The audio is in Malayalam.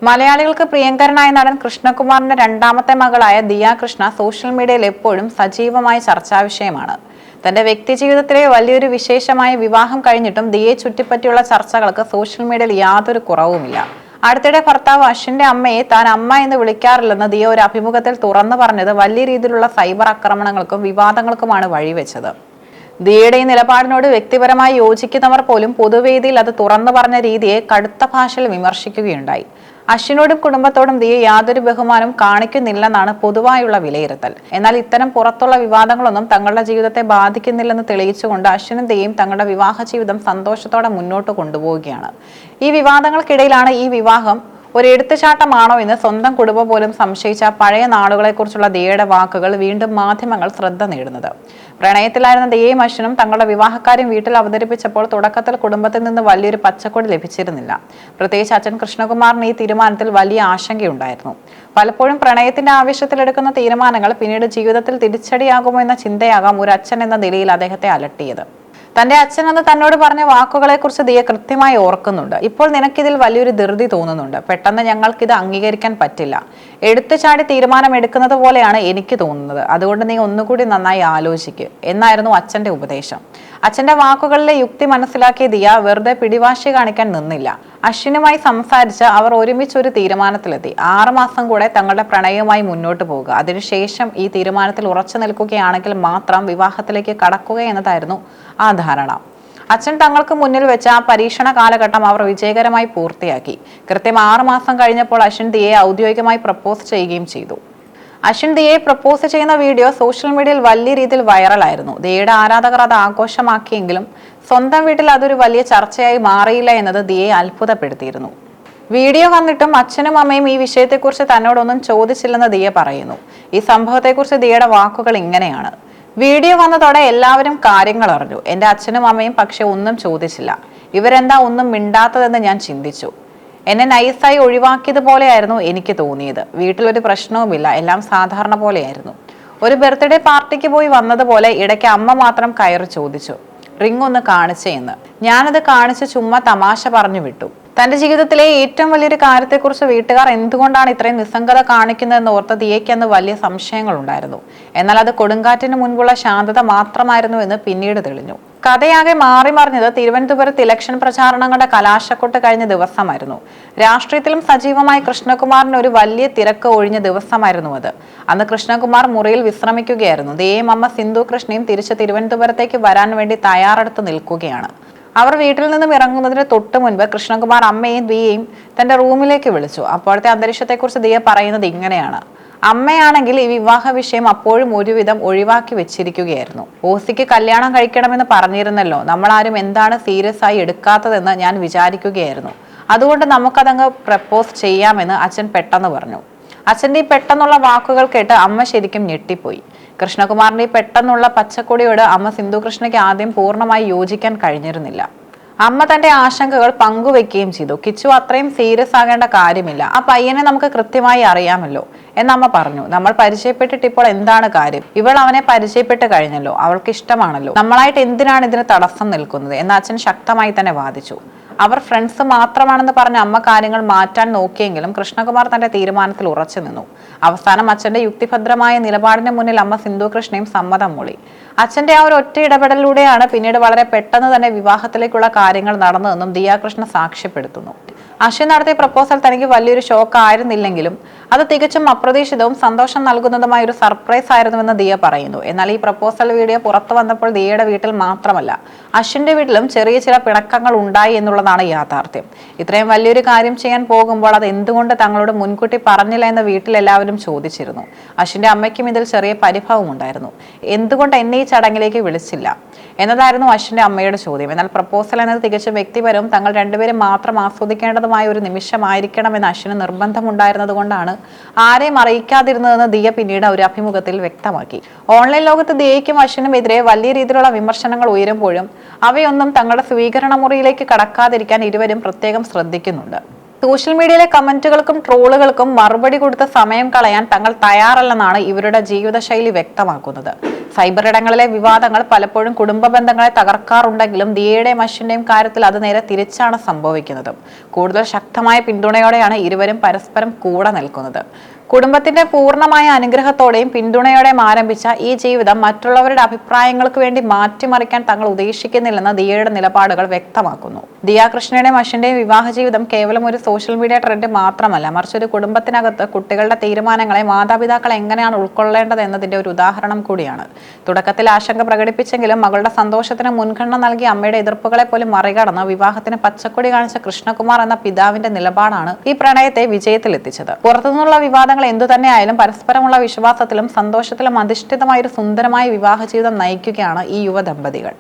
മലയാളികൾക്ക് പ്രിയങ്കരനായ നടൻ കൃഷ്ണകുമാറിന്റെ രണ്ടാമത്തെ മകളായ ദിയ കൃഷ്ണ സോഷ്യൽ മീഡിയയിൽ എപ്പോഴും സജീവമായ ചർച്ചാ വിഷയമാണ്. തന്റെ വ്യക്തിജീവിതത്തിലെ വലിയൊരു വിശേഷമായ വിവാഹം കഴിഞ്ഞിട്ടും ദിയയെ ചുറ്റിപ്പറ്റിയുള്ള ചർച്ചകൾക്ക് സോഷ്യൽ മീഡിയയിൽ യാതൊരു കുറവുമില്ല. അടുത്തിടെ ഭർത്താവ് അശ്വിന്റെ അമ്മയെ താൻ അമ്മ എന്ന് വിളിക്കാറില്ലെന്ന് ദിയ ഒരു അഭിമുഖത്തിൽ തുറന്നു പറഞ്ഞത് വലിയ രീതിയിലുള്ള സൈബർ ആക്രമണങ്ങൾക്കും വിവാദങ്ങൾക്കുമാണ് വഴിവെച്ചത്. ദിയയുടെ ഈ നിലപാടിനോട് വ്യക്തിപരമായി യോജിക്കുന്നവർ പോലും പൊതുവേദിയിൽ അത് തുറന്നു പറഞ്ഞ രീതിയെ കടുത്ത ഭാഷയിൽ വിമർശിക്കുകയുണ്ടായി. അശ്വിനോടും കുടുംബത്തോടും ദിയ യാതൊരു ബഹുമാനവും കാണിക്കുന്നില്ലെന്നാണ് പൊതുവായുള്ള വിലയിരുത്തൽ. എന്നാൽ ഇത്തരം പുറത്തുള്ള വിവാദങ്ങളൊന്നും തങ്ങളുടെ ജീവിതത്തെ ബാധിക്കുന്നില്ലെന്ന് തെളിയിച്ചുകൊണ്ട് അശ്വിനും ദിയയും തങ്ങളുടെ വിവാഹ ജീവിതം സന്തോഷത്തോടെ മുന്നോട്ട് കൊണ്ടുപോവുകയാണ്. ഈ വിവാദങ്ങൾക്കിടയിലാണ് ഈ വിവാഹം ഒരു എടുത്തുചാട്ടമാണോ എന്ന് സ്വന്തം കുടുംബം പോലും സംശയിച്ച പഴയ നാളുകളെക്കുറിച്ചുള്ള ദിയയുടെ വാക്കുകൾ വീണ്ടും മാധ്യമങ്ങൾ ശ്രദ്ധ നേടുന്നത്. പ്രണയത്തിലായിരുന്ന ദിയയും അശ്വിനും തങ്ങളുടെ വിവാഹക്കാര്യം വീട്ടിൽ അവതരിപ്പിച്ചപ്പോൾ തുടക്കത്തിൽ കുടുംബത്തിൽ നിന്ന് വലിയൊരു പച്ചക്കൊടി ലഭിച്ചിരുന്നില്ല. പ്രത്യേകിച്ച് അച്ഛൻ കൃഷ്ണകുമാറിന് ഈ തീരുമാനത്തിൽ വലിയ ആശങ്കയുണ്ടായിരുന്നു. പലപ്പോഴും പ്രണയത്തിന്റെ ആവേശത്തിലെടുക്കുന്ന തീരുമാനങ്ങൾ പിന്നീട് ജീവിതത്തിൽ തിരിച്ചടിയാകുമോ എന്ന ചിന്തയാകാം ഒരു അച്ഛൻ എന്ന നിലയിൽ അദ്ദേഹത്തെ അലട്ടിയത്. തന്റെ അച്ഛൻ അന്ന് തന്നോട് പറഞ്ഞ വാക്കുകളെ കുറിച്ച് ദിയ കൃത്യമായി ഓർക്കുന്നുണ്ട്. ഇപ്പോൾ നിനക്കിതിൽ വലിയൊരു ധൃതി തോന്നുന്നുണ്ട്. പെട്ടെന്ന് ഞങ്ങൾക്കിത് അംഗീകരിക്കാൻ പറ്റില്ല. എടുത്തുചാടി തീരുമാനമെടുക്കുന്നത് പോലെയാണ് എനിക്ക് തോന്നുന്നത്. അതുകൊണ്ട് നീ ഒന്നുകൂടി നന്നായി ആലോചിക്ക് എന്നായിരുന്നു അച്ഛന്റെ ഉപദേശം. അച്ഛന്റെ വാക്കുകളിലെ യുക്തി മനസ്സിലാക്കിയ ദിയ വെറുതെ പിടിവാശി കാണിക്കാൻ നിന്നില്ല. അശ്വിനുമായി സംസാരിച്ച് അവർ ഒരുമിച്ച് ഒരു തീരുമാനത്തിലെത്തി. 6 മാസം കൂടെ തങ്ങളുടെ പ്രണയവുമായി മുന്നോട്ട് പോവുക, അതിനുശേഷം ഈ തീരുമാനത്തിൽ ഉറച്ചു നിൽക്കുകയാണെങ്കിൽ മാത്രം വിവാഹത്തിലേക്ക് കടക്കുക എന്നതായിരുന്നു ആ ധാരണ. അച്ഛൻ തങ്ങൾക്ക് മുന്നിൽ വെച്ച ആ പരീക്ഷണ കാലഘട്ടം അവർ വിജയകരമായി പൂർത്തിയാക്കി. കൃത്യം 6 മാസം കഴിഞ്ഞപ്പോൾ അശ്വിൻ ദിയയെ ഔദ്യോഗികമായി പ്രപ്പോസ് ചെയ്യുകയും ചെയ്തു. അശ്വിൻ ദിയയെ പ്രപ്പോസ് ചെയ്യുന്ന വീഡിയോ സോഷ്യൽ മീഡിയയിൽ വലിയ രീതിയിൽ വൈറലായിരുന്നു. ദിയയുടെ ആരാധകർ അത് ആഘോഷമാക്കിയെങ്കിലും സ്വന്തം വീട്ടിൽ അതൊരു വലിയ ചർച്ചയായി മാറിയില്ല എന്നത് ദിയയെ അത്ഭുതപ്പെടുത്തിയിരുന്നു. വീഡിയോ വന്നിട്ടും അച്ഛനും അമ്മയും ഈ വിഷയത്തെക്കുറിച്ച് തന്നോടൊന്നും ചോദിച്ചില്ലെന്ന് ദിയ പറയുന്നു. ഈ സംഭവത്തെക്കുറിച്ച് ദിയയുടെ വാക്കുകൾ ഇങ്ങനെയാണ്: വീഡിയോ വന്നതോടെ എല്ലാവരും കാര്യങ്ങൾ അറിഞ്ഞു. എൻ്റെ അച്ഛനും അമ്മയും പക്ഷെ ഒന്നും ചോദിച്ചില്ല. ഇവരെന്താ ഒന്നും മിണ്ടാത്തതെന്ന് ഞാൻ ചിന്തിച്ചു. എന്നെ നൈസായി ഒഴിവാക്കിയതുപോലെയായിരുന്നു എനിക്ക് തോന്നിയത്. വീട്ടിലൊരു പ്രശ്നവുമില്ല, എല്ലാം സാധാരണ പോലെയായിരുന്നു. ഒരു ബർത്ത്ഡേ പാർട്ടിക്ക് പോയി വന്നതുപോലെ ഇടയ്ക്ക് അമ്മ മാത്രം കയറി ചോദിച്ചു, റിംഗ് ഒന്ന് കാണിച്ചേ എന്ന്. ഞാനത് കാണിച്ച് ചുമ്മാ തമാശ പറഞ്ഞു വിട്ടു. തന്റെ ജീവിതത്തിലെ ഏറ്റവും വലിയൊരു കാര്യത്തെക്കുറിച്ച് വീട്ടുകാർ എന്തുകൊണ്ടാണ് ഇത്രയും നിസ്സംഗത കാണിക്കുന്നതെന്ന് ഓർത്ത് ദിയയ്ക്ക് അന്ന് വലിയ സംശയങ്ങൾ ഉണ്ടായിരുന്നു. എന്നാൽ അത് കൊടുങ്കാറ്റിന് മുൻപുള്ള ശാന്തത മാത്രമായിരുന്നു എന്ന് പിന്നീട് തെളിഞ്ഞു. കഥയാകെ മാറി മറിഞ്ഞത് തിരുവനന്തപുരത്ത് ഇലക്ഷൻ പ്രചാരണങ്ങളുടെ കലാശക്കൊട്ട് കഴിഞ്ഞ ദിവസമായിരുന്നു. രാഷ്ട്രീയത്തിലും സജീവമായ കൃഷ്ണകുമാറിന് ഒരു വലിയ തിരക്ക് ഒഴിഞ്ഞ ദിവസമായിരുന്നു അത്. അന്ന് കൃഷ്ണകുമാർ മുറിയിൽ വിശ്രമിക്കുകയായിരുന്നു. ദിയയും അമ്മ സിന്ധു കൃഷ്ണയും തിരിച്ച് തിരുവനന്തപുരത്തേക്ക് വരാൻ വേണ്ടി തയ്യാറെടുത്ത് നിൽക്കുകയാണ്. അവർ വീട്ടിൽ നിന്നും ഇറങ്ങുന്നതിന് തൊട്ട് മുൻപ് കൃഷ്ണകുമാർ അമ്മയെയും ദിയയും തന്റെ റൂമിലേക്ക് വിളിച്ചു. അപ്പോഴത്തെ അന്തരീക്ഷത്തെക്കുറിച്ച് ദിയ പറയുന്നത് ഇങ്ങനെയാണ്: അമ്മയാണെങ്കിൽ ഈ വിവാഹ വിഷയം അപ്പോഴും ഒരുവിധം ഒഴിവാക്കി വെച്ചിരിക്കുകയായിരുന്നു. ഓസിക്ക് കല്യാണം കഴിക്കണമെന്ന് പറഞ്ഞിരുന്നല്ലോ, നമ്മളാരും എന്താണ് സീരിയസ് ആയി എടുക്കാത്തതെന്ന് ഞാൻ വിചാരിക്കുകയായിരുന്നു. അതുകൊണ്ട് നമുക്കതങ്ങ് പ്രപ്പോസ് ചെയ്യാമെന്ന് അച്ഛൻ പെട്ടെന്ന് പറഞ്ഞു. അച്ഛൻ്റെ ഈ പെട്ടെന്നുള്ള വാക്കുകൾ കേട്ട് അമ്മ ശരിക്കും ഞെട്ടിപ്പോയി. കൃഷ്ണകുമാറിന്റെ ഈ പെട്ടെന്നുള്ള പച്ചക്കൊടിയോട് അമ്മ സിന്ധു കൃഷ്ണയ്ക്ക് ആദ്യം പൂർണ്ണമായി യോജിക്കാൻ കഴിഞ്ഞിരുന്നില്ല. അമ്മ തന്റെ ആശങ്കകൾ പങ്കുവെക്കുകയും ചെയ്തു. കിച്ചു അത്രയും സീരിയസ് ആകേണ്ട കാര്യമില്ല, ആ പയ്യനെ നമുക്ക് കൃത്യമായി അറിയാമല്ലോ എന്നമ്മ പറഞ്ഞു. നമ്മൾ പരിചയപ്പെട്ടിട്ട് ഇപ്പോൾ എന്താണ് കാര്യം? ഇവൾ അവനെ പരിചയപ്പെട്ട് കഴിഞ്ഞല്ലോ, അവൾക്ക് ഇഷ്ടമാണല്ലോ, നമ്മളായിട്ട് എന്തിനാണ് ഇതിന് തടസ്സം നിൽക്കുന്നത് എന്ന് അച്ഛൻ ശക്തമായി തന്നെ വാദിച്ചു. അവർ ഫ്രണ്ട്സ് മാത്രമാണെന്ന് പറഞ്ഞ അമ്മ കാര്യങ്ങൾ മാറ്റാൻ നോക്കിയെങ്കിലും കൃഷ്ണകുമാർ തന്റെ തീരുമാനത്തിൽ ഉറച്ചു നിന്നു. അവസാനം അച്ഛന്റെ യുക്തിഭദ്രമായ നിലപാടിന് മുന്നിൽ അമ്മ സിന്ധു കൃഷ്ണയും സമ്മതം മൂളി. അച്ഛന്റെ ആ ഒരു ഒറ്റ ഇടപെടലിലൂടെയാണ് പിന്നീട് വളരെ പെട്ടെന്ന് തന്നെ വിവാഹത്തിലേക്കുള്ള കാര്യങ്ങൾ നടന്നതെന്നും ദിയ കൃഷ്ണ സാക്ഷ്യപ്പെടുത്തുന്നു. അശ്വിൻ നടത്തിയ പ്രപ്പോസൽ തനിക്ക് വലിയൊരു ഷോക്ക് ആയിരുന്നില്ലെങ്കിലും അത് തികച്ചും അപ്രതീക്ഷിതവും സന്തോഷം നൽകുന്നതുമായ ഒരു സർപ്രൈസ് ആയിരുന്നുവെന്ന് ദിയ പറയുന്നു. എന്നാൽ ഈ പ്രപ്പോസൽ വീഡിയോ പുറത്തു വന്നപ്പോൾ ദിയയുടെ വീട്ടിൽ മാത്രമല്ല അശ്വിന്റെ വീട്ടിലും ചെറിയ ചില പിണക്കങ്ങൾ ഉണ്ടായി എന്നുള്ളതാണ് യാഥാർത്ഥ്യം. ഇത്രയും വലിയൊരു കാര്യം ചെയ്യാൻ പോകുമ്പോൾ അത് എന്തുകൊണ്ട് തങ്ങളോട് മുൻകൂട്ടി പറഞ്ഞില്ല എന്ന് വീട്ടിലെല്ലാവരും ചോദിച്ചിരുന്നു. അശ്വിന്റെ അമ്മയ്ക്കും ഇതിൽ ചെറിയ പരിഭവം ഉണ്ടായിരുന്നു. എന്തുകൊണ്ട് എന്നെ ഈ ചടങ്ങിലേക്ക് വിളിച്ചില്ല എന്നതായിരുന്നു അശ്വിന്റെ അമ്മയുടെ ചോദ്യം. എന്നാൽ പ്രപ്പോസൽ എന്നത് തികച്ചും വ്യക്തിപരവും തങ്ങൾ രണ്ടുപേരും മാത്രം ആസ്വദിക്കേണ്ടതുമായ ഒരു നിമിഷമായിരിക്കണമെന്ന് അശ്വിന് നിർബന്ധമുണ്ടായിരുന്നത് കൊണ്ടാണ് ആരെയും അറിയിക്കാതിരുന്നതെന്ന് ദിയ പിന്നീട് ഒരു അഭിമുഖത്തിൽ വ്യക്തമാക്കി. ഓൺലൈൻ ലോകത്ത് ദിയയ്ക്കും അശ്വിനും എതിരെ വലിയ രീതിയിലുള്ള വിമർശനങ്ങൾ ഉയരുമ്പോഴും അവയൊന്നും തങ്ങളുടെ സ്വീകരണ മുറിയിലേക്ക് കടക്കാതിരിക്കാൻ ഇരുവരും പ്രത്യേകം ശ്രദ്ധിക്കുന്നുണ്ട്. സോഷ്യൽ മീഡിയയിലെ കമന്റുകൾക്കും ട്രോളുകൾക്കും മറുപടി കൊടുത്ത് സമയം കളയാൻ തങ്ങൾ തയ്യാറല്ലെന്നാണ് ഇവരുടെ ജീവിതശൈലി വ്യക്തമാക്കുന്നത്. സൈബർ ഇടങ്ങളിലെ വിവാദങ്ങൾ പലപ്പോഴും കുടുംബ ബന്ധങ്ങളെ തകർക്കാറുണ്ടെങ്കിലും ദിയയുടെയും അശ്വിന്റെയും കാര്യത്തിൽ അത് നേരെ തിരിച്ചാണ് സംഭവിക്കുന്നത്. കൂടുതൽ ശക്തമായ പിന്തുണയോടെയാണ് ഇരുവരും പരസ്പരം കൂടെ നിൽക്കുന്നത്. കുടുംബത്തിന്റെ പൂർണ്ണമായ അനുഗ്രഹത്തോടെയും പിന്തുണയോടെയും ആരംഭിച്ച ഈ ജീവിതം മറ്റുള്ളവരുടെ അഭിപ്രായങ്ങൾക്ക് വേണ്ടി മാറ്റിമറിക്കാൻ തങ്ങൾ ഉദ്ദേശിക്കുന്നില്ലെന്ന് ദിയയുടെ നിലപാടുകൾ വ്യക്തമാക്കുന്നു. ദിയ കൃഷ്ണയുടെയും അശ്വിന്റെയും വിവാഹ ജീവിതം കേവലം ഒരു സോഷ്യൽ മീഡിയ ട്രെൻഡ് മാത്രമല്ല, മറിച്ച് ഒരു കുടുംബത്തിനകത്ത് കുട്ടികളുടെ തീരുമാനങ്ങളെ മാതാപിതാക്കൾ എങ്ങനെയാണ് ഉൾക്കൊള്ളേണ്ടത് എന്നതിന്റെ ഒരു ഉദാഹരണം കൂടിയാണ്. തുടക്കത്തിൽ ആശങ്ക പ്രകടിപ്പിച്ചെങ്കിലും മകളുടെ സന്തോഷത്തിന് മുൻഗണന നൽകി അമ്മയുടെ എതിർപ്പുകളെ പോലും മറികടന്ന് വിവാഹത്തിന് പച്ചക്കൊടി കാണിച്ച കൃഷ്ണകുമാർ എന്ന പിതാവിന്റെ നിലപാടാണ് ഈ പ്രണയത്തെ വിജയത്തിലെത്തിച്ചത്. പുറത്തുനിന്നുള്ള വിവാദങ്ങൾ എന്തു തന്നെയായാലും പരസ്പരമുള്ള വിശ്വാസത്തിലും സന്തോഷത്തിലും അധിഷ്ഠിതമായ ഒരു സുന്ദരമായ വിവാഹ ജീവിതം നയിക്കുകയാണ് ഈ യുവദമ്പതികൾ.